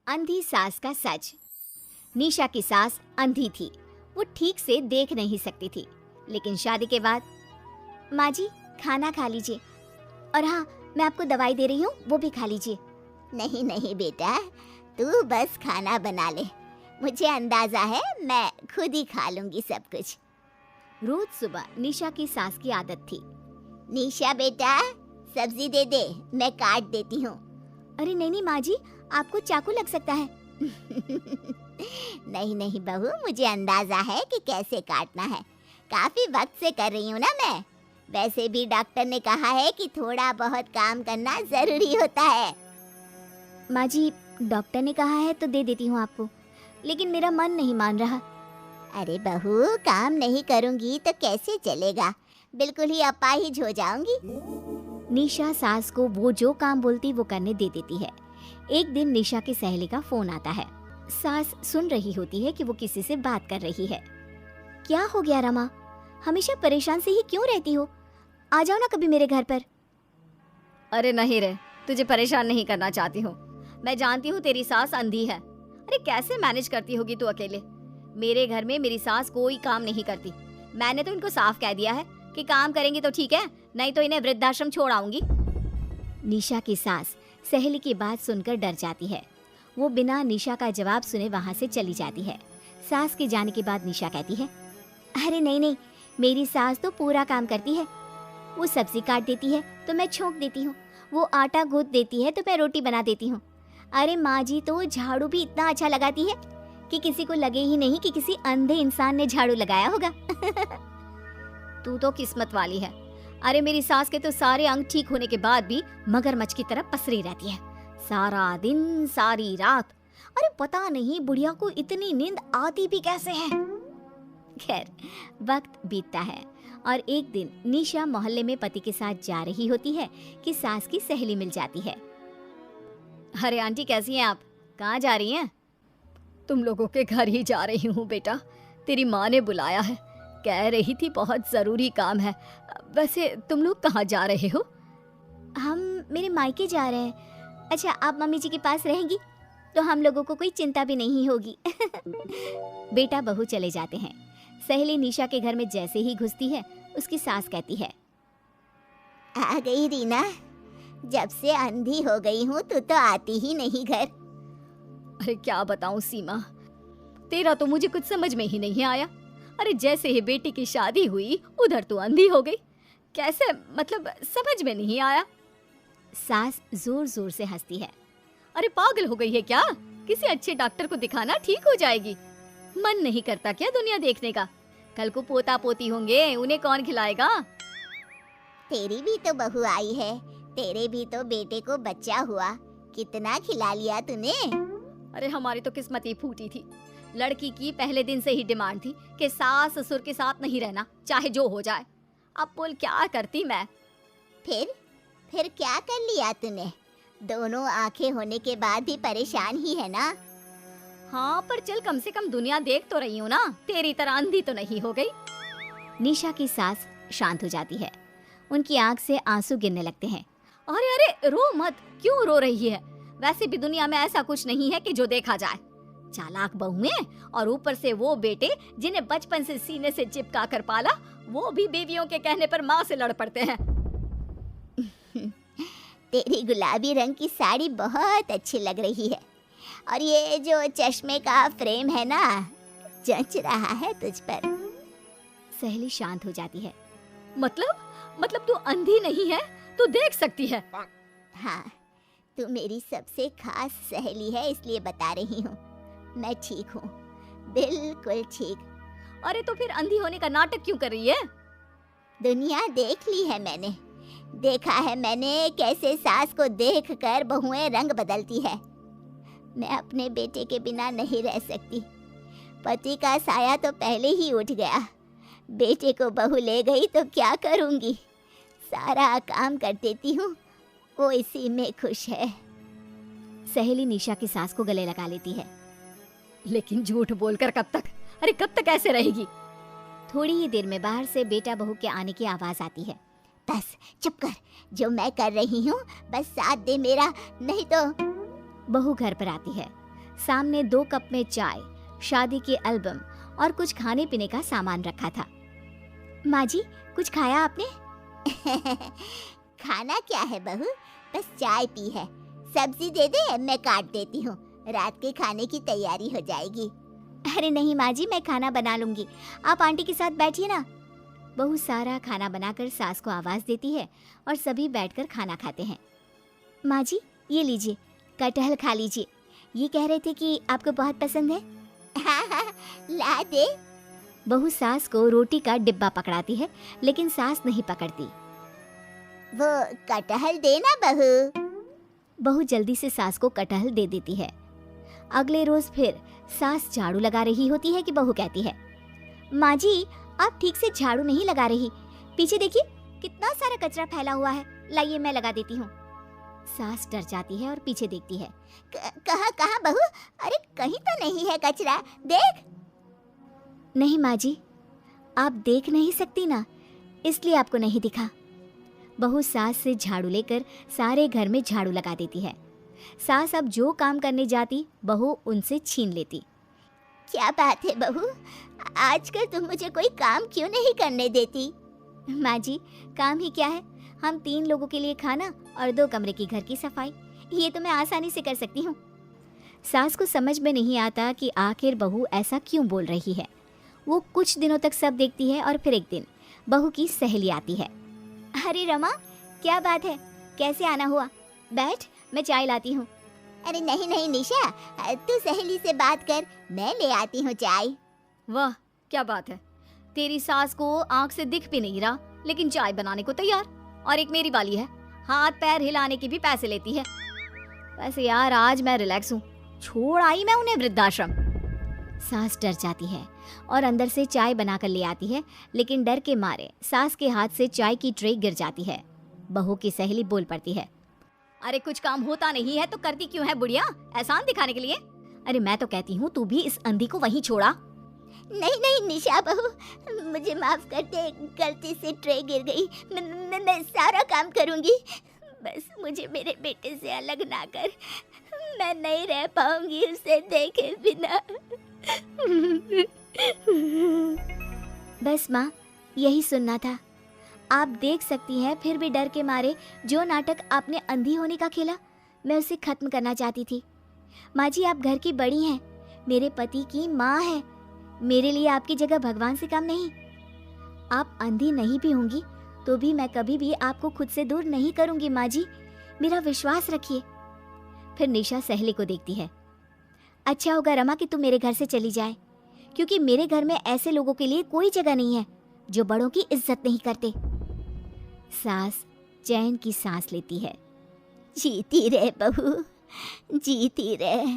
अंधी सास का सच। निशा की सास अंधी थी। वो ठीक से देख नहीं सकती थी, लेकिन शादी के बाद माँ जी खाना खा लीजिए, और हाँ मैं आपको दवाई दे रही हूँ, वो भी खा लीजिए। नहीं नहीं बेटा, तू बस खाना बना ले, मुझे अंदाजा है मैं खुद ही खा लूंगी सब कुछ। रोज सुबह निशा की सास की आदत थी। निशा बेटा, सब्जी दे दे, मैं काट देती हूँ। अरे नहीं नहीं माँ जी, आपको चाकू लग सकता है। नहीं नहीं बहू, मुझे अंदाजा है कि कैसे काटना है, काफी वक्त से कर रही हूँ ना मैं। वैसे भी डॉक्टर ने कहा है कि थोड़ा बहुत काम करना जरूरी होता है। माँ जी डॉक्टर ने कहा है तो दे देती हूँ आपको, लेकिन मेरा मन नहीं मान रहा। अरे बहू, काम नहीं करूँगी तो कैसे चलेगा, बिल्कुल ही अपाहिज हो जाऊंगी। निशा सास को वो जो काम बोलती वो करने दे देती है। एक दिन निशा की सहेली का फोन आता है। सास सुन रही होती है कि वो किसी से बात कर रही है। क्या हो गया रमा, हमेशा परेशान से ही क्यों रहती हो? आ जाओ ना कभी मेरे घर पर। अरे नहीं रे, तुझे परेशान नहीं करना चाहती हूँ। मैं जानती हूँ तेरी सास अंधी है। अरे कैसे मैनेज करती होगी तू अकेले? मेरे घर में मेरी सास कोई काम नहीं करती। मैंने तो इनको साफ कह दिया है कि काम करेंगी तो ठीक है, नहीं तो इन्हें वृद्धाश्रम छोड़ आऊंगी। निशा की सास सहेली की बात सुनकर डर जाती है। वो बिना निशा का जवाब सुने वहाँ से चली जाती है। सास के जाने के बाद निशा कहती है, अरे नहीं नहीं, मेरी सास तो पूरा काम करती है। वो सब्जी काट देती है तो मैं छोंक देती हूँ, वो आटा गूंथ देती है तो मैं रोटी बना देती हूँ। अरे माँ जी तो झाड़ू भी इतना अच्छा लगाती है कि किसी को लगे ही नहीं कि किसी अंधे इंसान ने झाड़ू लगाया होगा। तू तो किस्मत वाली है। अरे मेरी सास के तो सारे अंग ठीक होने के बाद भी मगरमच्छ की तरह पसरी रहती है, सारा दिन सारी रात। अरे पता नहीं बुढ़िया को इतनी नींद आती भी कैसे है। खैर वक्त बीतता है और एक दिन निशा मोहल्ले में पति के साथ जा रही होती है कि सास की सहेली मिल जाती है। अरे आंटी कैसी हैं आप? कहाँ जा रही हैं? तुम लोगों के घर ही जा रही हूँ बेटा, तेरी माँ ने बुलाया है, कह रही थी बहुत जरूरी काम है। वैसे तुम लोग कहाँ जा रहे हो? हम मेरे मायके जा रहे हैं। अच्छा आप मम्मी जी के पास रहेंगी तो हम लोगों को कोई चिंता भी नहीं होगी। बेटा बहू चले जाते हैं। सहेली निशा के घर में जैसे ही घुसती है उसकी सास कहती है, आ गई रीना, जब से अंधी हो गई हूँ तू तो आती ही नहीं घर। अरे क्या बताऊं सीमा, तेरा तो मुझे कुछ समझ में ही नहीं आया। अरे जैसे ही बेटी की शादी हुई उधर तू अंधी हो गई, कैसे? मतलब समझ में नहीं आया। सास जोर जोर से हंसती है। अरे पागल हो गई है क्या? किसी अच्छे डॉक्टर को दिखाना, ठीक हो जाएगी। मन नहीं करता क्या दुनिया देखने का? कल को पोता पोती होंगे, उन्हें कौन खिलाएगा? तेरी भी तो बहू आई है, तेरे भी तो बेटे को बच्चा हुआ, कितना खिला लिया तूने। अरे हमारी तो किस्मत ही फूटी थी। लड़की की पहले दिन से ही डिमांड थी कि सास ससुर के साथ नहीं रहना, चाहे जो हो जाए। अब बोल क्या करती मैं? फिर क्या कर लिया तूने? दोनों आंखें होने के बाद भी परेशान ही है ना? हाँ पर चल कम से कम दुनिया देख तो रही हूँ ना, तेरी तरह अंधी तो नहीं हो गई। निशा की सास शांत हो जाती है। उनकी आंख से आंसू गिरने लगते हैं। अरे अरे रो मत, क्यों रो रही है? वैसे भी दुनिया में ऐसा कुछ नहीं है कि जो देखा जाए। चालाक बहुएं और ऊपर से वो बेटे जिन्हें बचपन से सीने से चिपका कर पाला, वो भी बीवियों के कहने पर माँ से लड़ पड़ते हैं। तेरी गुलाबी रंग की साड़ी बहुत अच्छी लग रही है, और ये जो चश्मे का फ्रेम है ना, जच रहा है तुझ पर। सहेली शांत हो जाती है। मतलब तू अंधी नहीं है, तू देख सकती है। हाँ, तू मेरी सबसे खास सहेली है, इसलिए बता रही हूँ। मैं ठीक हूँ, बिल्कुल ठीक। अरे तो फिर अंधी होने का नाटक क्यों कर रही है? दुनिया देख ली है मैंने, देखा है मैंने कैसे सास को देखकर बहुएं रंग बदलती है। मैं अपने बेटे के बिना नहीं रह सकती। पति का साया तो पहले ही उठ गया, बेटे को बहू ले गई तो क्या करूँगी? सारा काम कर देती हूँ, वो इसी में खुश है। सहेली निशा की सास को गले लगा लेती है। लेकिन झूठ बोलकर कब तक? अरे कब तक ऐसे रहेगी? थोड़ी ही देर में बाहर से बेटा बहू के आने की आवाज आती है। बस चुप कर, जो मैं कर रही हूँ बस साथ दे मेरा, नहीं तो। बहू घर पर आती है। सामने 2 कप में चाय, शादी के एल्बम और कुछ खाने पीने का सामान रखा था। माँ जी, कुछ खाया आपने? खाना क्या है बहू, बस चाय पी है। सब्जी दे दे, मैं काट देती हूँ, रात के खाने की तैयारी हो जाएगी। अरे नहीं माँ जी, मैं खाना बना लूंगी, आप आंटी के साथ बैठिए ना। बहू सारा खाना बनाकर सास को आवाज देती है और सभी बैठकर खाना खाते हैं। माँ जी, ये लीजिए, कटहल खा लीजिए, ये कह रहे थे कि आपको बहुत पसंद है। हाँ, ला दे। बहू सास को रोटी का डिब्बा पकड़ाती है, लेकिन सास नहीं पकड़ती। वो कटहल देना बहू। बहू जल्दी से सास को कटहल दे देती है। अगले रोज फिर सास झाड़ू लगा रही होती है कि बहू कहती है, माँ जी, आप ठीक से झाड़ू नहीं लगा रही, पीछे देखिए कितना सारा कचरा फैला हुआ है, लाइए मैं लगा देती हूँ। सास डर जाती है और पीछे देखती है। कहाँ कहाँ बहू? अरे कहीं तो नहीं है कचरा, देख। नहीं माँ जी, आप देख नहीं सकती ना, इसलिए आपको नहीं दिखा। बहू सास से झाड़ू लेकर सारे घर में झाड़ू लगा देती है। सास अब जो काम करने जाती, बहू उनसे छीन लेती। क्या बात है बहू, आजकल तुम मुझे कोई काम क्यों नहीं करने देती? माँ जी, काम ही क्या है, हम 3 लोगों के लिए खाना और 2 कमरे की घर की सफाई, ये तो मैं आसानी से कर सकती हूँ। सास को समझ में नहीं आता कि आखिर बहू ऐसा क्यों बोल रही है। वो कुछ दिनों तक सब देखती है और फिर एक दिन बहू की सहेली आती है। अरे रमा, क्या बात है, कैसे आना हुआ? बैठ, मैं चाय लाती हूँ। अरे नहीं नहीं निशा, तू सहेली से बात कर, मैं ले आती हूँ चाय। वाह, क्या बात है, तेरी सास को आंख से दिख भी नहीं रहा, लेकिन चाय बनाने को तैयार। और एक मेरी वाली है, हाथ पैर हिलाने के भी पैसे लेती है। वैसे यार आज मैं रिलैक्स हूँ, छोड़ आई मैं उन्हें वृद्धाश्रम। सास डर जाती है और अंदर से चाय बनाकर ले आती है, लेकिन डर के मारे सास के हाथ से चाय की ट्रे गिर जाती है। बहू की सहेली बोल पड़ती है, अरे कुछ काम होता नहीं है तो करती क्यों है बुढ़िया, एहसान दिखाने के लिए? अरे मैं तो कहती हूँ तू भी इस अंधी को वहीं छोड़ा। नहीं नहीं निशा बहू, मुझे माफ कर दे, गलती से ट्रे गिर गई। मैं सारा काम करूँगी, बस मुझे मेरे बेटे से अलग ना कर, मैं नहीं रह पाऊंगी उसे देखे बिना। बस माँ, यही सुनना था। आप देख सकती हैं, फिर भी डर के मारे जो नाटक आपने अंधी होने का खेला, मैं उसे खत्म करना चाहती थी। माँ जी, आप घर की बड़ी हैं, मेरे पति की माँ है, मेरे लिए आपकी जगह भगवान से कम नहीं। आप अंधी नहीं भी होंगी तो भी मैं कभी भी आपको खुद से दूर नहीं करूंगी माँ जी, मेरा विश्वास रखिए। फिर निशा सहेली को देखती है। अच्छा होगा रमा कि तू मेरे घर से चली जाए, क्योंकि मेरे घर में ऐसे लोगों के लिए कोई जगह नहीं है जो बड़ों की इज्जत नहीं करते। सास चैन की सांस लेती है। जीती रहे बहू, जीती रहे।